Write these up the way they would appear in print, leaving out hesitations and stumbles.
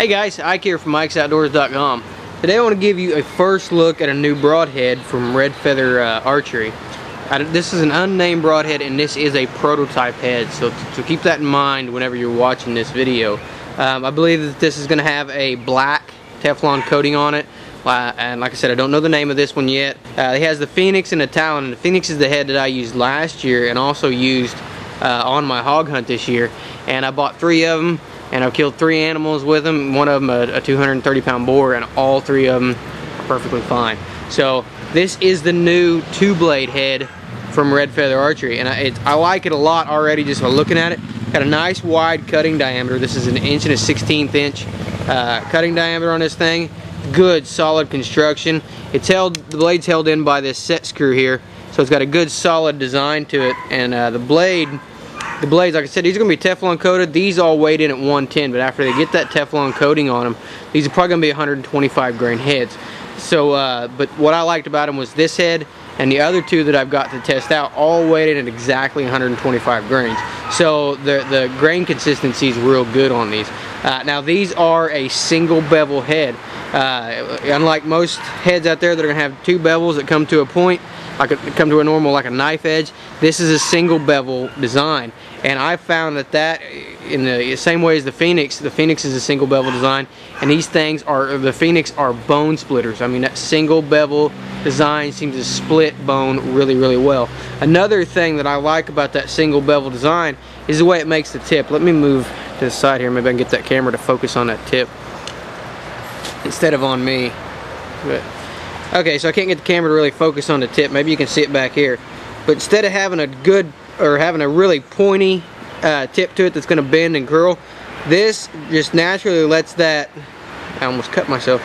Hey guys, Ike here from IkesOutdoors.com. Today I want to give you a first look at a new broadhead from Red Feather Archery. This is an unnamed broadhead and this is a prototype head, so keep that in mind whenever you're watching this video. I believe that this is going to have a black Teflon coating on it, and like I said, I don't know the name of this one yet. It has the Phoenix and the Talon, and the Phoenix is the head that I used last year and also used on my hog hunt this year, and I bought 3 of them. And I've killed 3 animals with them, one of them a 230-pound boar, and all 3 of them are perfectly fine. So this is the new 2-blade head from Red Feather Archery, and I like it a lot already just by looking at it. Got a nice wide cutting diameter. This is an 1 1/16 inch cutting diameter on this thing. Good solid construction. It's held, the blade's held in by this set screw here, so it's got a good solid design to it, and the blades, like I said, these are going to be Teflon coated. These all weighed in at 110, but after they get that Teflon coating on them, these are probably going to be 125 grain heads. So, but what I liked about them was this head and the other 2 that I've got to test out all weighed in at exactly 125 grains. So the grain consistency is real good on these. Now these are a single bevel head. Unlike most heads out there that are going to have 2 bevels that come to a point, come to a normal, like a knife edge, this is a single bevel design. And I found that in the same way as the Phoenix is a single bevel design, and these things are, the Phoenix are bone splitters. I mean, that single bevel design seems to split bone really, really well. Another thing that I like about that single bevel design is the way it makes the tip. Let me move to the side here, maybe I can get that camera to focus on that tip instead of on me. But, okay, so I can't get the camera to really focus on the tip. Maybe you can see it back here. But instead of having a good, or having a really pointy tip to it that's going to bend and curl, this just naturally lets that, I almost cut myself,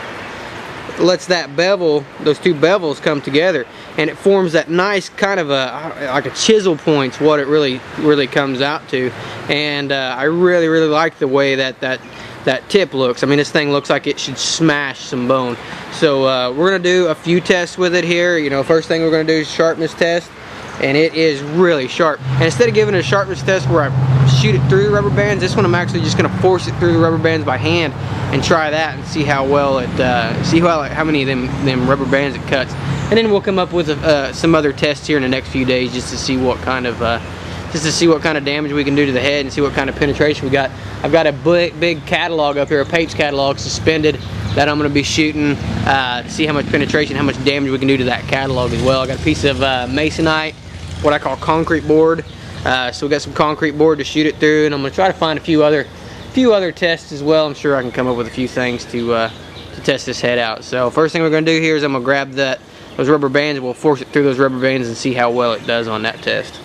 lets that bevel, those 2 bevels come together, and it forms that nice kind of like a chisel point's what it really comes out to. And I really like the way that tip looks. I mean, this thing looks like it should smash some bone. So we're going to do a few tests with it here. You know, first thing we're going to do is sharpness test, and it is really sharp. And instead of giving it a sharpness test where I shoot it through the rubber bands, this one I'm actually just going to force it through the rubber bands by hand and try that and see how well it, how many of them rubber bands it cuts. And then we'll come up with some other tests here in the next few days just to see what kind of damage we can do to the head and see what kind of penetration we got. I've got a big catalog up here, a Papes catalog suspended, that I'm going to be shooting to see how much penetration, how much damage we can do to that catalog as well. I got a piece of masonite, what I call concrete board. So we got some concrete board to shoot it through, and I'm going to try to find a few other tests as well. I'm sure I can come up with a few things to test this head out. So first thing we're going to do here is I'm going to grab those rubber bands, and we'll force it through those rubber bands and see how well it does on that test.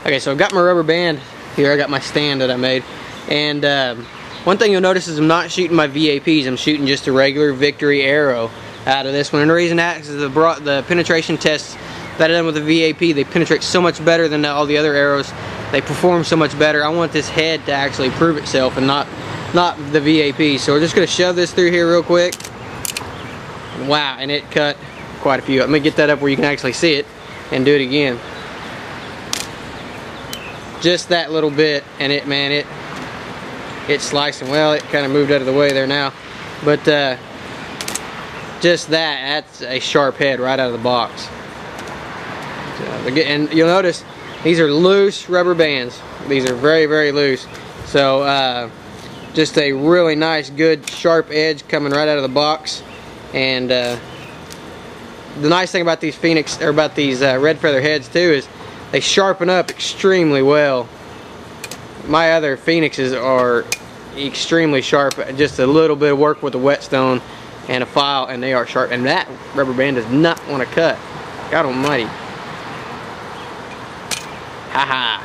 Okay, so I've got my rubber band here. I got my stand that I made, and one thing you'll notice is I'm not shooting my VAPs. I'm shooting just a regular Victory arrow out of this one, and the reason that is the penetration tests that I done with the VAP, they penetrate so much better than all the other arrows. They perform so much better. I want this head to actually prove itself and not the VAP. So we're just going to shove this through here real quick. Wow, and it cut quite a few. Let me get that up where you can actually see it and do it again. Just that little bit, and it's slicing. Well, it kind of moved out of the way there now, but just that's a sharp head right out of the box. And you'll notice these are loose rubber bands. These are very loose. So just a really nice, good, sharp edge coming right out of the box. And the nice thing about these Phoenix, or about these Red Feather heads too, is they sharpen up extremely well. My other Phoenixes are extremely sharp. Just a little bit of work with a whetstone and a file, and they are sharp. And that rubber band does not want to cut. God almighty. Haha.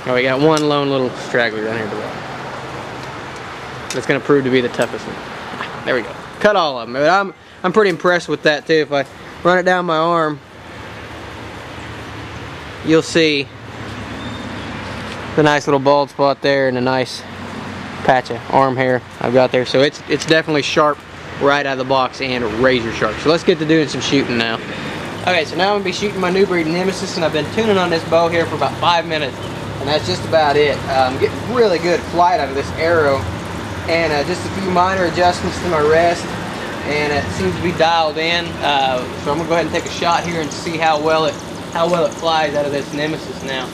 Oh, we got one lone little straggler down here below. That's going to prove to be the toughest one. There we go. Cut all of them. But I'm pretty impressed with that too. If I run it down my arm, you'll see the nice little bald spot there and a nice patch of arm hair I've got there. So it's definitely sharp right out of the box and razor sharp. So let's get to doing some shooting now. Okay, so now I'm going to be shooting my new breed Nemesis, and I've been tuning on this bow here for about 5 minutes, and that's just about it. I'm getting really good flight out of this arrow, and just a few minor adjustments to my rest, and it seems to be dialed in. So I'm gonna go ahead and take a shot here and see how well it flies out of this Nemesis now.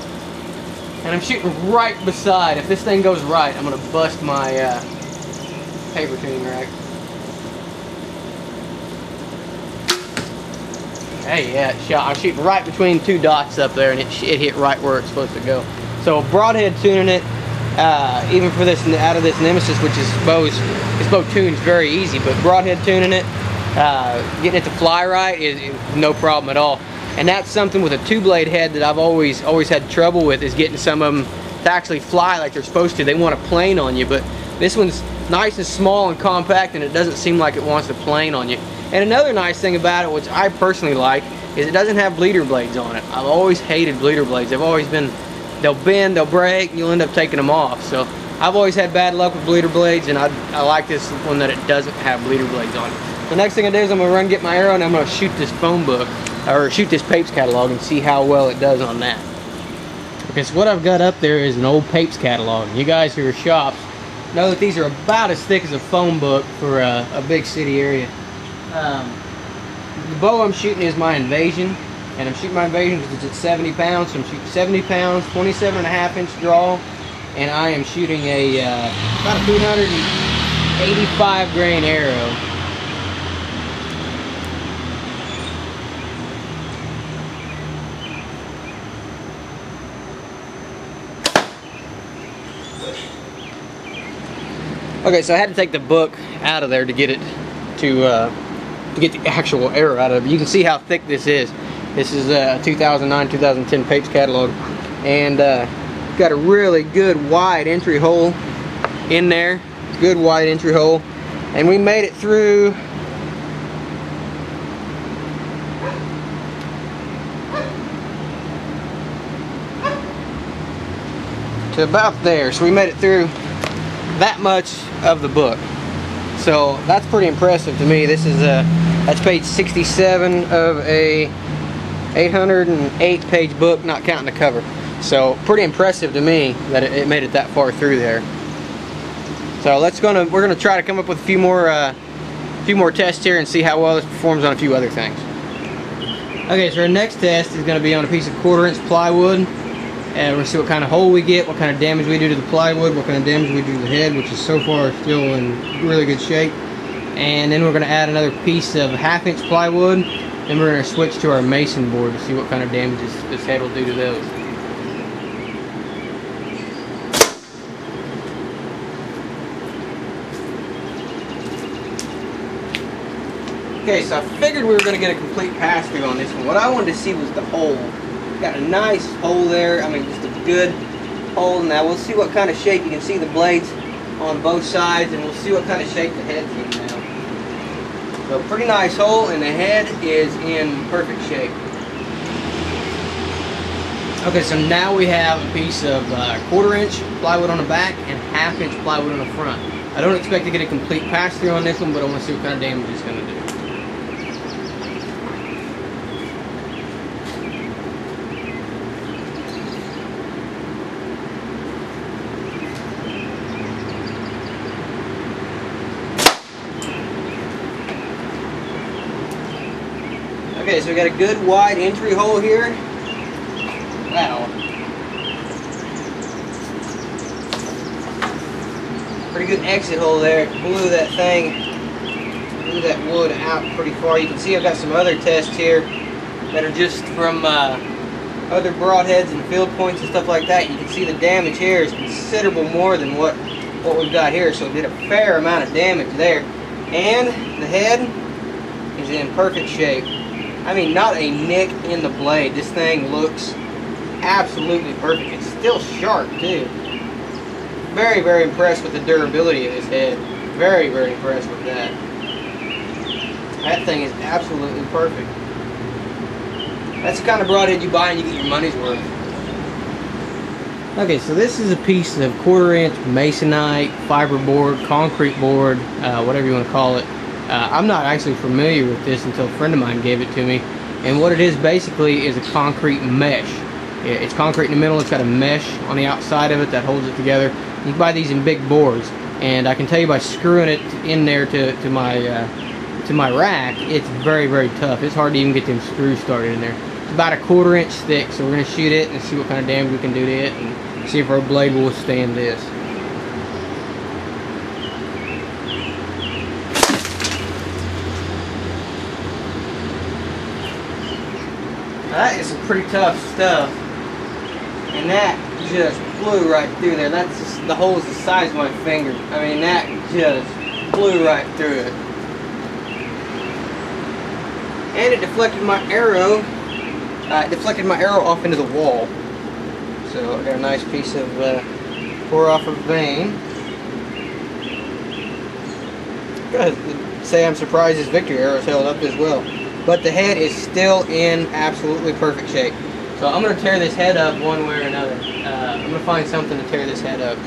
And I'm shooting right beside. If this thing goes right, I'm gonna bust my paper tuning rack. Hey, yeah, it shot. I'm shooting right between two dots up there, and it hit right where it's supposed to go. So broadhead tuning it, even for this out of this Nemesis, which is this bow tunes very easy, but broadhead tuning it, getting it to fly right is no problem at all. And that's something with a 2-blade head that I've always had trouble with, is getting some of them to actually fly like they're supposed to. They want to plane on you, but this one's nice and small and compact, and it doesn't seem like it wants to plane on you. And another nice thing about it, which I personally like, is it doesn't have bleeder blades on it. I've always hated bleeder blades. They've always been, they'll bend, they'll break, and you'll end up taking them off. So I've always had bad luck with bleeder blades, and I like this one that it doesn't have bleeder blades on it. The next thing I do is I'm going to run get my arrow, and I'm going to shoot this phone book, or shoot this Papes catalog, and see how well it does on that. Okay, so what I've got up there is an old Papes catalog. You guys who are shops know that these are about as thick as a phone book for a big city area. The bow I'm shooting is my Invasion, and I'm shooting my Invasion because it's at 70 pounds, so I'm shooting 70 pounds, 27.5 inch draw, and I am shooting a about a 285 grain arrow. Okay, so I had to take the book out of there to get it to get the actual arrow out of it. You can see how thick this is. This is a 2009-2010 Papes catalog, and got a really good wide entry hole in there. Good wide entry hole, and we made it through to about there. So we made it through that much of the book. So that's pretty impressive to me. This is that's page 67 of a 808 page book, not counting the cover. So pretty impressive to me that it made it that far through there. So we're gonna try to come up with a few more tests here and see how well this performs on a few other things. Okay, so our next test is gonna be on a piece of 1/4 inch plywood. And we're going to see what kind of hole we get, what kind of damage we do to the plywood, what kind of damage we do to the head, which is so far still in really good shape. And then we're going to add another piece of 1/2 inch plywood. Then we're going to switch to our mason board to see what kind of damage this head will do to those. Okay, so I figured we were going to get a complete pass through on this one. What I wanted to see was the hole. Got a nice hole there. I mean, just a good hole. Now we'll see what kind of shape. You can see the blades on both sides, and we'll see what kind of shape the head's in now. So pretty nice hole, and the head is in perfect shape. Okay, so now we have a piece of 1/4 inch plywood on the back and 1/2 inch plywood on the front. I don't expect to get a complete pass through on this one, but I want to see what kind of damage it's going to do. Okay, so we got a good wide entry hole here. Wow. Pretty good exit hole there. Blew that wood out pretty far. You can see I've got some other tests here that are just from other broadheads and field points and stuff like that. You can see the damage here is considerable more than what we've got here. So it did a fair amount of damage there. And the head is in perfect shape. I mean, not a nick in the blade. This thing looks absolutely perfect. It's still sharp too. Very, very impressed with the durability of this head. Very, very impressed with that. That thing is absolutely perfect. That's the kind of broadhead you buy and you get your money's worth. Okay, so this is a piece of 1/4 inch masonite, fiberboard, concrete board, whatever you want to call it. I'm not actually familiar with this until a friend of mine gave it to me. And what it is basically is a concrete mesh. It's concrete in the middle, it's got a mesh on the outside of it that holds it together. You can buy these in big boards. And I can tell you by screwing it in there to my rack, it's very, very tough. It's hard to even get them screws started in there. It's about a 1/4 inch thick, so we're going to shoot it and see what kind of damage we can do to it and see if our blade will withstand this. That is some pretty tough stuff, and that just flew right through there. That's just, the hole is the size of my finger. I mean, that just flew right through it. And it deflected my arrow. It deflected my arrow off into the wall. So I got a nice piece of tore off a vein. Gotta say I'm surprised this victory arrow is held up as well. But the head is still in absolutely perfect shape. So I'm going to tear this head up one way or another. I'm going to find something to tear this head up.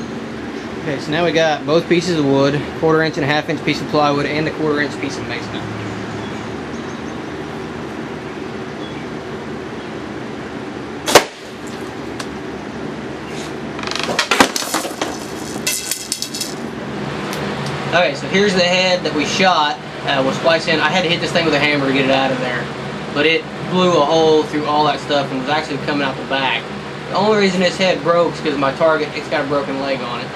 Okay, so now we got both pieces of wood, 1/4 inch and a 1/2 inch piece of plywood, and the 1/4 inch piece of masonite. Okay, so here's the head that we shot. We'll splice in. I had to hit this thing with a hammer to get it out of there, but it blew a hole through all that stuff and was actually coming out the back. The only reason this head broke is because my target, it's got a broken leg on it,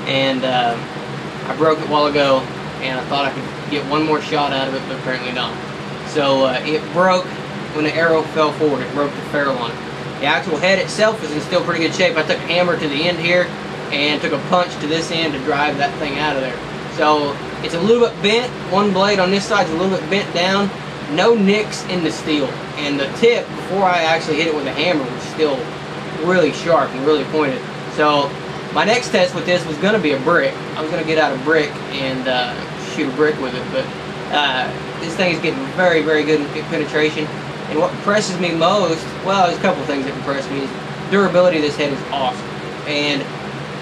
and I broke it a while ago, and I thought I could get one more shot out of it, but apparently not. So it broke when the arrow fell forward. It broke the ferrule on it. The actual head itself is in still pretty good shape. I took a hammer to the end here and took a punch to this end to drive that thing out of there. So it's a little bit bent. One blade on this side is a little bit bent down. No nicks in the steel. And the tip, before I actually hit it with a hammer, was still really sharp and really pointed. So my next test with this was going to be a brick. I was going to get out a brick and shoot a brick with it. But this thing is getting very, very good in penetration. And what impresses me most, well, there's a couple things that impress me. Durability of this head is awesome. And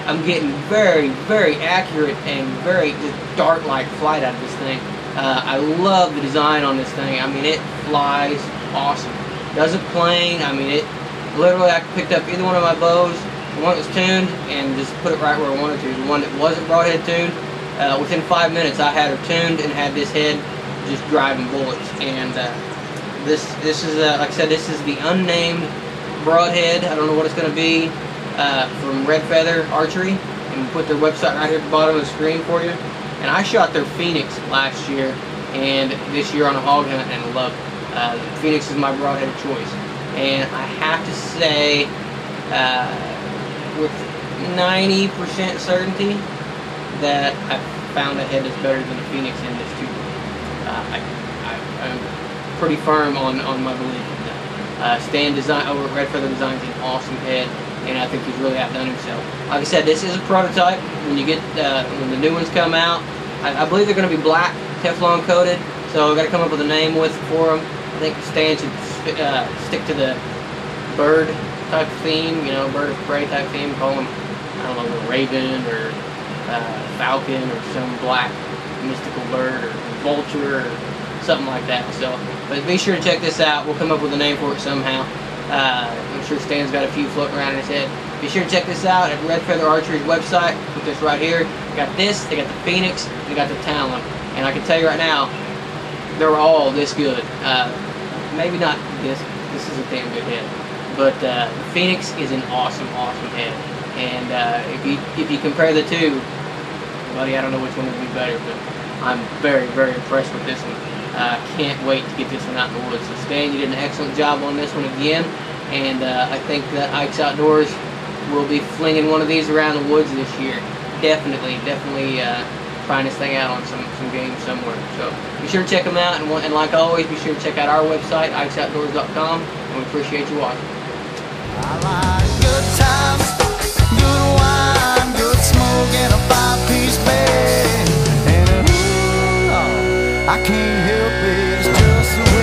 I'm getting very, very accurate and very just dart-like flight out of this thing. I love the design on this thing. I mean, it flies awesome. Doesn't plane. I mean, it literally, I picked up either one of my bows, the one that was tuned, and just put it right where I wanted to. The one that wasn't broadhead tuned, within 5 minutes I had her tuned and had this head just driving bullets. And this is, like I said, this is the unnamed broadhead. I don't know what it's going to be. From Red Feather Archery, and we'll put their website right here at the bottom of the screen for you. And I shot their Phoenix last year and this year on a hog hunt and loved it. Phoenix is my broadhead of choice, and I have to say with 90% certainty that I found a head that's better than the Phoenix in this too. I'm pretty firm on my belief of that. Stan Design over at Red Feather Designs an awesome head, and I think he's really outdone himself. Like I said, this is a prototype. When you get when the new ones come out, I believe they're going to be black, Teflon coated. So I've got to come up with a name for them. I think Stan should stick to the bird type theme, you know, bird of prey type theme. Call them, I don't know, a raven or falcon or some black mystical bird or vulture or something like that. So, but be sure to check this out. We'll come up with a name for it somehow. I'm sure Stan's got a few floating around in his head. Be sure to check this out at Red Feather Archery's website. Put this right here. They got this, they got the Phoenix, they got the Talon. And I can tell you right now, they're all this good. Maybe not this. This is a damn good head. But the Phoenix is an awesome, awesome head. And if you compare the two, buddy, I don't know which one would be better, but I'm very, very impressed with this one. Can't wait to get this one out in the woods. So Stan, you did an excellent job on this one again, and I think that Ike's Outdoors will be flinging one of these around the woods this year. Definitely trying this thing out on some game somewhere. So be sure to check them out, and like always, be sure to check out our website, ikesoutdoors.com, and we appreciate you watching. I like good times, good wine, good smoke, and a 5-piece bed. And ooh, I can't help it, it's just the way